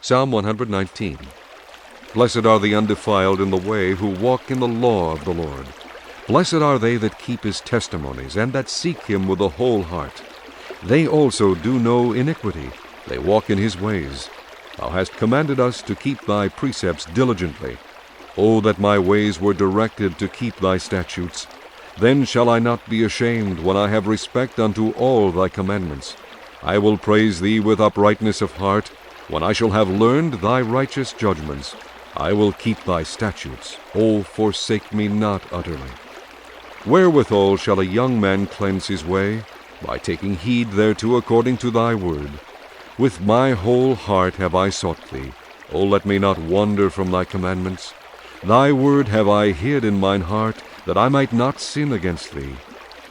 Psalm 119. Blessed are the undefiled in the way who walk in the law of the Lord. Blessed are they that keep his testimonies, and that seek him with a whole heart. They also do no iniquity, they walk in his ways. Thou hast commanded us to keep thy precepts diligently. O that my ways were directed to keep thy statutes! Then shall I not be ashamed when I have respect unto all thy commandments. I will praise thee with uprightness of heart, when I shall have learned thy righteous judgments. I will keep thy statutes. O forsake me not utterly. Wherewithal shall a young man cleanse his way? By taking heed thereto according to thy word. With my whole heart have I sought thee. O let me not wander from thy commandments. Thy word have I hid in mine heart, that I might not sin against thee.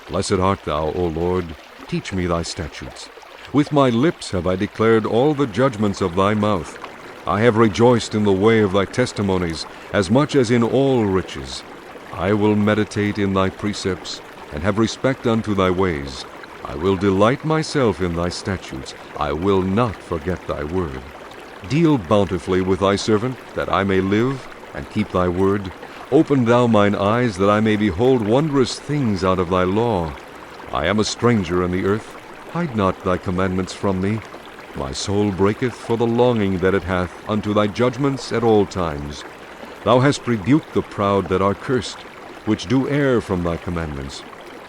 Blessed art thou, O Lord. Teach me thy statutes. With my lips have I declared all the judgments of thy mouth. I have rejoiced in the way of thy testimonies, as much as in all riches. I will meditate in thy precepts, and have respect unto thy ways. I will delight myself in thy statutes. I will not forget thy word. Deal bountifully with thy servant, that I may live, and keep thy word. Open thou mine eyes, that I may behold wondrous things out of thy law. I am a stranger in the earth. Hide not thy commandments from me. My soul breaketh for the longing that it hath unto thy judgments at all times. Thou hast rebuked the proud that are cursed, which do err from thy commandments.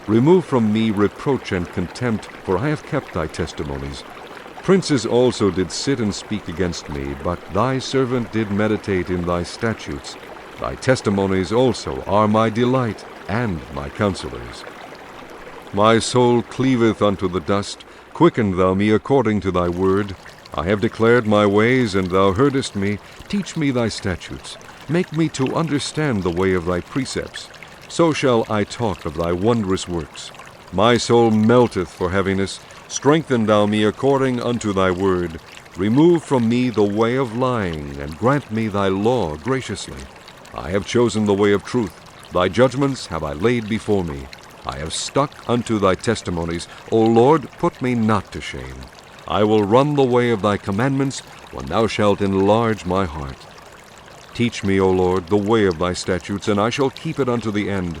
Remove from me reproach and contempt, for I have kept thy testimonies. Princes also did sit and speak against me, but thy servant did meditate in thy statutes. Thy testimonies also are my delight and my counselors. My soul cleaveth unto the dust. Quicken thou me according to thy word. I have declared my ways, and thou heardest me. Teach me thy statutes. Make me to understand the way of thy precepts. So shall I talk of thy wondrous works. My soul melteth for heaviness. Strengthen thou me according unto thy word. Remove from me the way of lying, and grant me thy law graciously. I have chosen the way of truth. Thy judgments have I laid before me. I have stuck unto thy testimonies. O Lord, put me not to shame. I will run the way of thy commandments, when thou shalt enlarge my heart. Teach me, O Lord, the way of thy statutes, and I shall keep it unto the end.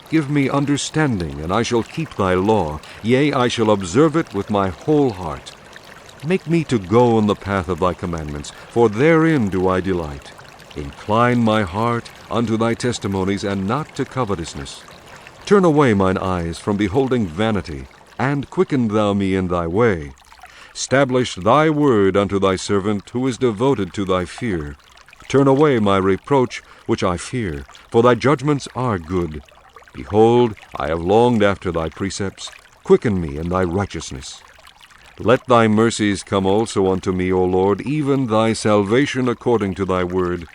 Give me understanding, and I shall keep thy law. Yea, I shall observe it with my whole heart. Make me to go in the path of thy commandments, for therein do I delight. Incline my heart unto thy testimonies, and not to covetousness. Turn away mine eyes from beholding vanity, and quicken thou me in thy way. Stablish thy word unto thy servant, who is devoted to thy fear. Turn away my reproach, which I fear, for thy judgments are good. Behold, I have longed after thy precepts. Quicken me in thy righteousness. Let thy mercies come also unto me, O Lord, even thy salvation according to thy word.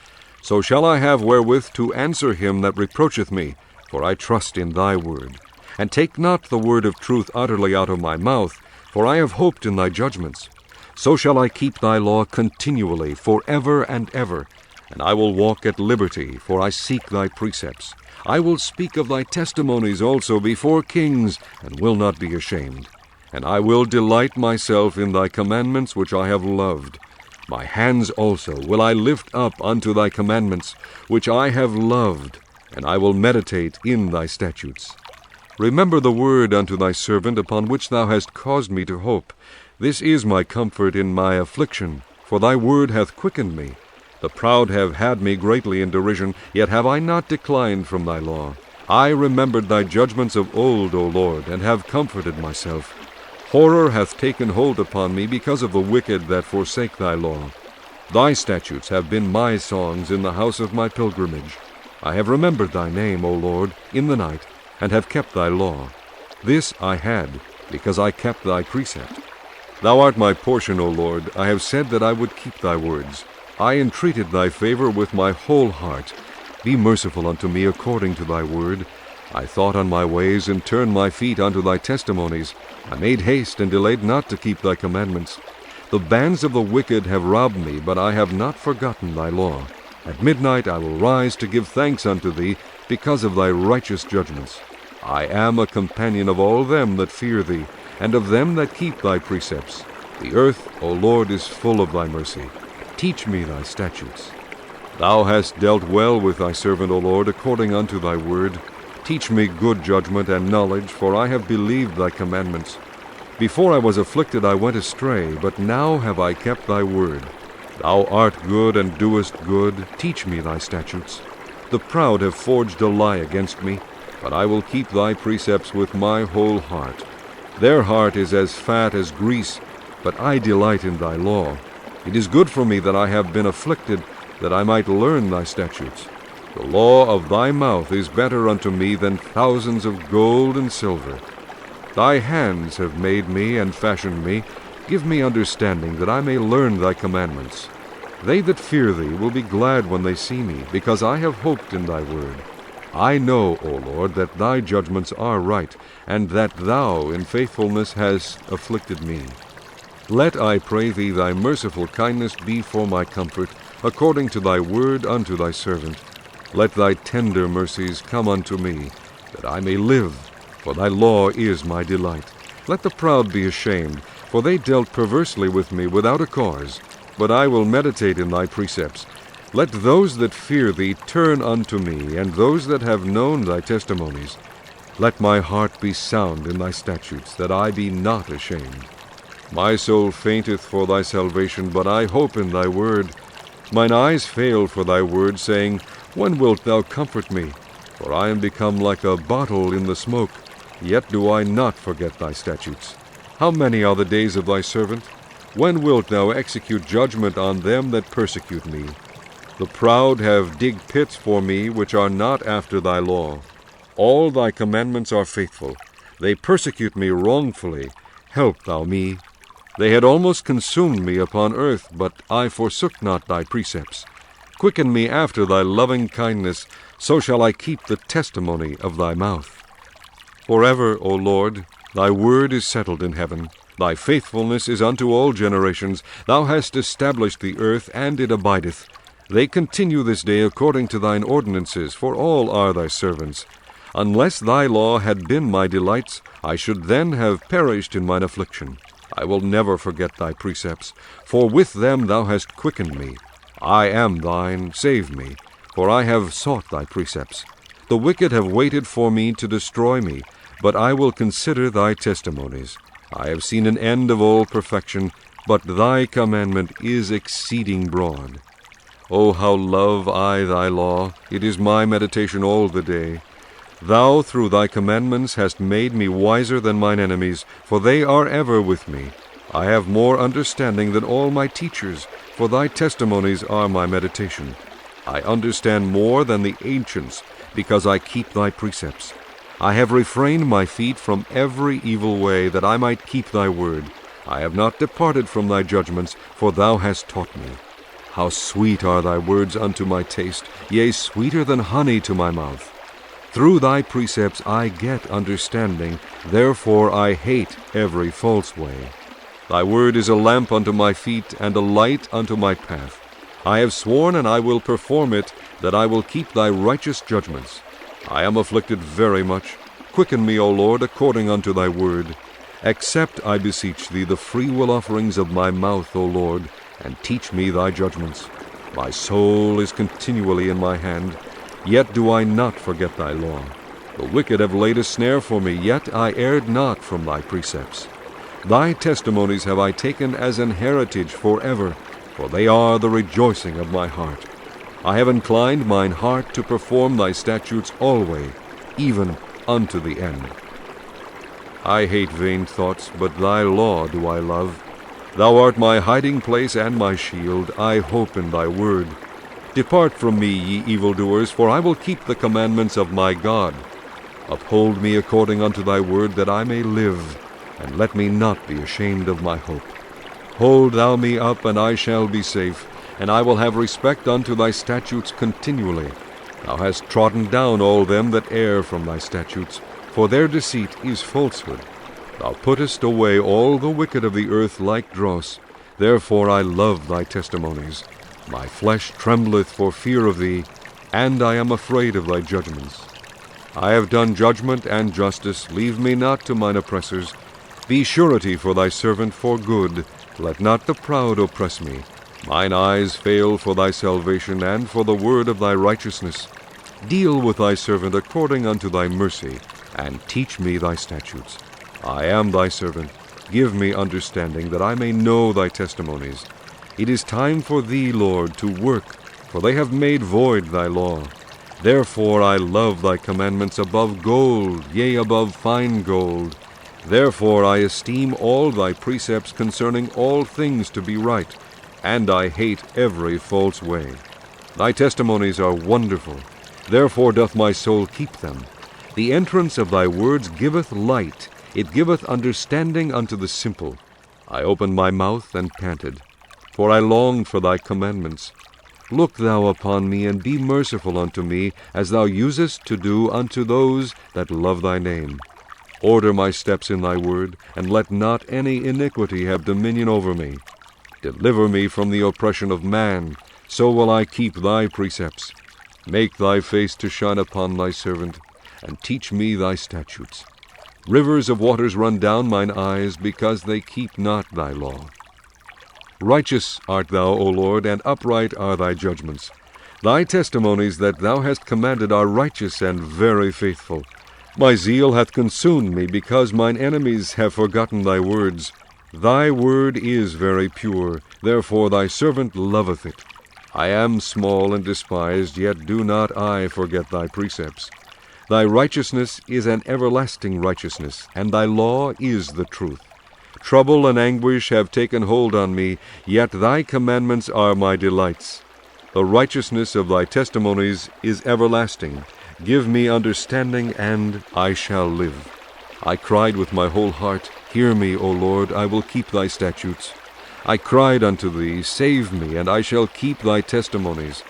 So shall I have wherewith to answer him that reproacheth me, for I trust in thy word. And take not the word of truth utterly out of my mouth, for I have hoped in thy judgments. So shall I keep thy law continually, for ever and ever. And I will walk at liberty, for I seek thy precepts. I will speak of thy testimonies also before kings, and will not be ashamed. And I will delight myself in thy commandments which I have loved. My hands also will I lift up unto thy commandments, which I have loved, and I will meditate in thy statutes. Remember the word unto thy servant, upon which thou hast caused me to hope. This is my comfort in my affliction, for thy word hath quickened me. The proud have had me greatly in derision, yet have I not declined from thy law. I remembered thy judgments of old, O Lord, and have comforted myself. Horror hath taken hold upon me because of the wicked that forsake thy law. Thy statutes have been my songs in the house of my pilgrimage. I have remembered thy name, O Lord, in the night, and have kept thy law. This I had, because I kept thy precept. Thou art my portion, O Lord. I have said that I would keep thy words. I entreated thy favor with my whole heart. Be merciful unto me according to thy word. I thought on my ways, and turned my feet unto thy testimonies. I made haste, and delayed not to keep thy commandments. The bands of the wicked have robbed me, but I have not forgotten thy law. At midnight I will rise to give thanks unto thee, because of thy righteous judgments. I am a companion of all them that fear thee, and of them that keep thy precepts. The earth, O Lord, is full of thy mercy. Teach me thy statutes. Thou hast dealt well with thy servant, O Lord, according unto thy word. Teach me good judgment and knowledge, for I have believed thy commandments. Before I was afflicted I went astray, but now have I kept thy word. Thou art good and doest good. Teach me thy statutes. The proud have forged a lie against me, but I will keep thy precepts with my whole heart. Their heart is as fat as grease, but I delight in thy law. It is good for me that I have been afflicted, that I might learn thy statutes. The law of thy mouth is better unto me than thousands of gold and silver. Thy hands have made me and fashioned me. Give me understanding, that I may learn thy commandments. They that fear thee will be glad when they see me, because I have hoped in thy word. I know, O Lord, that thy judgments are right, and that thou in faithfulness hast afflicted me. Let, I pray thee, thy merciful kindness be for my comfort, according to thy word unto thy servant. Let thy tender mercies come unto me, that I may live, for thy law is my delight. Let the proud be ashamed, for they dealt perversely with me without a cause. But I will meditate in thy precepts. Let those that fear thee turn unto me, and those that have known thy testimonies. Let my heart be sound in thy statutes, that I be not ashamed. My soul fainteth for thy salvation, but I hope in thy word. Mine eyes fail for thy word, saying, When wilt thou comfort me? For I am become like a bottle in the smoke, yet do I not forget thy statutes. How many are the days of thy servant? When wilt thou execute judgment on them that persecute me? The proud have digged pits for me, which are not after thy law. All thy commandments are faithful. They persecute me wrongfully. Help thou me. They had almost consumed me upon earth, but I forsook not thy precepts. Quicken me after thy loving kindness, so shall I keep the testimony of thy mouth. Forever, O Lord, thy word is settled in heaven. Thy faithfulness is unto all generations. Thou hast established the earth, and it abideth. They continue this day according to thine ordinances, for all are thy servants. Unless thy law had been my delights, I should then have perished in mine affliction. I will never forget thy precepts, for with them thou hast quickened me. I am thine, save me, for I have sought thy precepts. The wicked have waited for me to destroy me, but I will consider thy testimonies. I have seen an end of all perfection, but thy commandment is exceeding broad. O how love I thy law! It is my meditation all the day. Thou through thy commandments hast made me wiser than mine enemies, for they are ever with me. I have more understanding than all my teachers, for thy testimonies are my meditation. I understand more than the ancients, because I keep thy precepts. I have refrained my feet from every evil way, that I might keep thy word. I have not departed from thy judgments, for thou hast taught me. How sweet are thy words unto my taste, yea, sweeter than honey to my mouth. Through thy precepts I get understanding, therefore I hate every false way. Thy word is a lamp unto my feet, and a light unto my path. I have sworn, and I will perform it, that I will keep thy righteous judgments. I am afflicted very much. Quicken me, O Lord, according unto thy word. Accept, I beseech thee, the freewill offerings of my mouth, O Lord, and teach me thy judgments. My soul is continually in my hand, yet do I not forget thy law. The wicked have laid a snare for me, yet I erred not from thy precepts. Thy testimonies have I taken as an heritage forever, for they are the rejoicing of my heart. I have inclined mine heart to perform thy statutes alway, even unto the end. I hate vain thoughts, but thy law do I love. Thou art my hiding place and my shield. I hope in thy word. Depart from me, ye evildoers, for I will keep the commandments of my God. Uphold me according unto thy word, that I may live, and let me not be ashamed of my hope. Hold thou me up, and I shall be safe, and I will have respect unto thy statutes continually. Thou hast trodden down all them that err from thy statutes, for their deceit is falsehood. Thou puttest away all the wicked of the earth like dross. Therefore I love thy testimonies. My flesh trembleth for fear of thee, and I am afraid of thy judgments. I have done judgment and justice. Leave me not to mine oppressors. Be surety for thy servant for good. Let not the proud oppress me. Mine eyes fail for thy salvation and for the word of thy righteousness. Deal with thy servant according unto thy mercy, and teach me thy statutes. I am thy servant. Give me understanding, that I may know thy testimonies. It is time for thee, Lord, to work, for they have made void thy law. Therefore I love thy commandments above gold, yea, above fine gold. Therefore I esteem all thy precepts concerning all things to be right, and I hate every false way. Thy testimonies are wonderful, therefore doth my soul keep them. The entrance of thy words giveth light, it giveth understanding unto the simple. I opened my mouth and panted, for I longed for thy commandments. Look thou upon me, and be merciful unto me, as thou usest to do unto those that love thy name. Order my steps in thy word, and let not any iniquity have dominion over me. Deliver me from the oppression of man, so will I keep thy precepts. Make thy face to shine upon thy servant, and teach me thy statutes. Rivers of waters run down mine eyes, because they keep not thy law. Righteous art thou, O Lord, and upright are thy judgments. Thy testimonies that thou hast commanded are righteous and very faithful. My zeal hath consumed me, because mine enemies have forgotten thy words. Thy word is very pure, therefore thy servant loveth it. I am small and despised, yet do not I forget thy precepts. Thy righteousness is an everlasting righteousness, and thy law is the truth. Trouble and anguish have taken hold on me, yet thy commandments are my delights. The righteousness of thy testimonies is everlasting. Give me understanding, and I shall live. I cried with my whole heart, Hear me, O Lord, I will keep thy statutes. I cried unto thee, Save me, and I shall keep thy testimonies.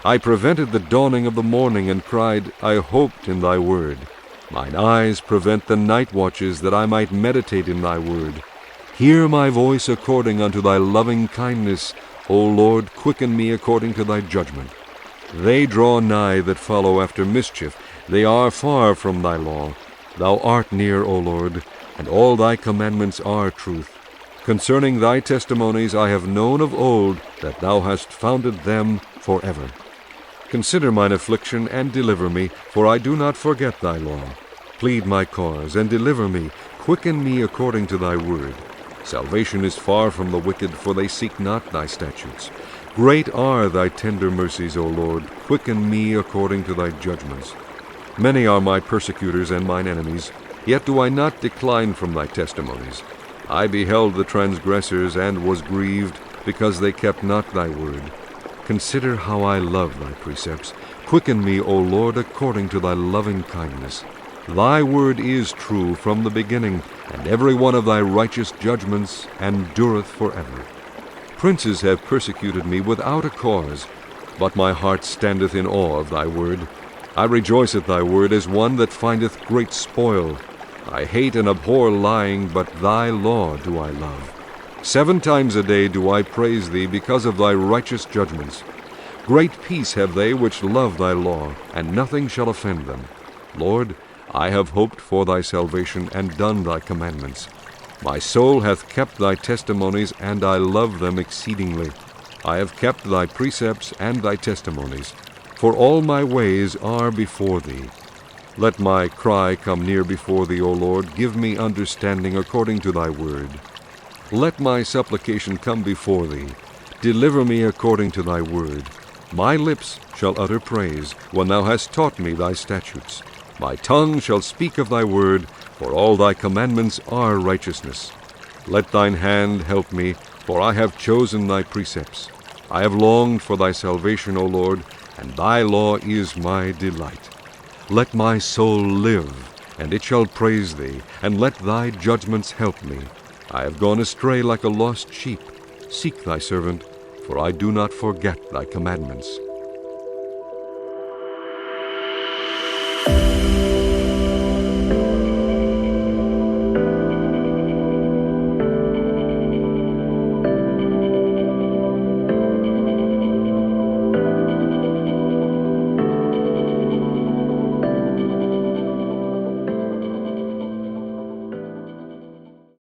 I prevented the dawning of the morning, and cried, I hoped in thy word. Mine eyes prevent the night watches, that I might meditate in thy word. Hear my voice according unto thy loving kindness. O Lord, quicken me according to thy judgment. They draw nigh that follow after mischief. They are far from thy law. Thou art near, O Lord, and all thy commandments are truth. Concerning thy testimonies I have known of old, that thou hast founded them forever. Consider mine affliction, and deliver me, for I do not forget thy law. Plead my cause, and deliver me. Quicken me according to thy word. Salvation is far from the wicked, for they seek not thy statutes. Great are thy tender mercies, O Lord. Quicken me according to thy judgments. Many are my persecutors and mine enemies, yet do I not decline from thy testimonies. I beheld the transgressors, and was grieved, because they kept not thy word. Consider how I love thy precepts. Quicken me, O Lord, according to thy loving kindness. Thy word is true from the beginning, and every one of thy righteous judgments endureth forever. Princes have persecuted me without a cause, but my heart standeth in awe of thy word. I rejoice at thy word as one that findeth great spoil. I hate and abhor lying, but thy law do I love. 7 times a day do I praise thee because of thy righteous judgments. Great peace have they which love thy law, and nothing shall offend them. Lord, I have hoped for thy salvation, and done thy commandments. My soul hath kept thy testimonies, and I love them exceedingly. I have kept thy precepts and thy testimonies, for all my ways are before thee. Let my cry come near before thee, O Lord. Give me understanding according to thy word. Let my supplication come before thee. Deliver me according to thy word. My lips shall utter praise, when thou hast taught me thy statutes. My tongue shall speak of thy word, for all thy commandments are righteousness. Let thine hand help me, for I have chosen thy precepts. I have longed for thy salvation, O Lord, and thy law is my delight. Let my soul live, and it shall praise thee, and let thy judgments help me. I have gone astray like a lost sheep. Seek thy servant, for I do not forget thy commandments.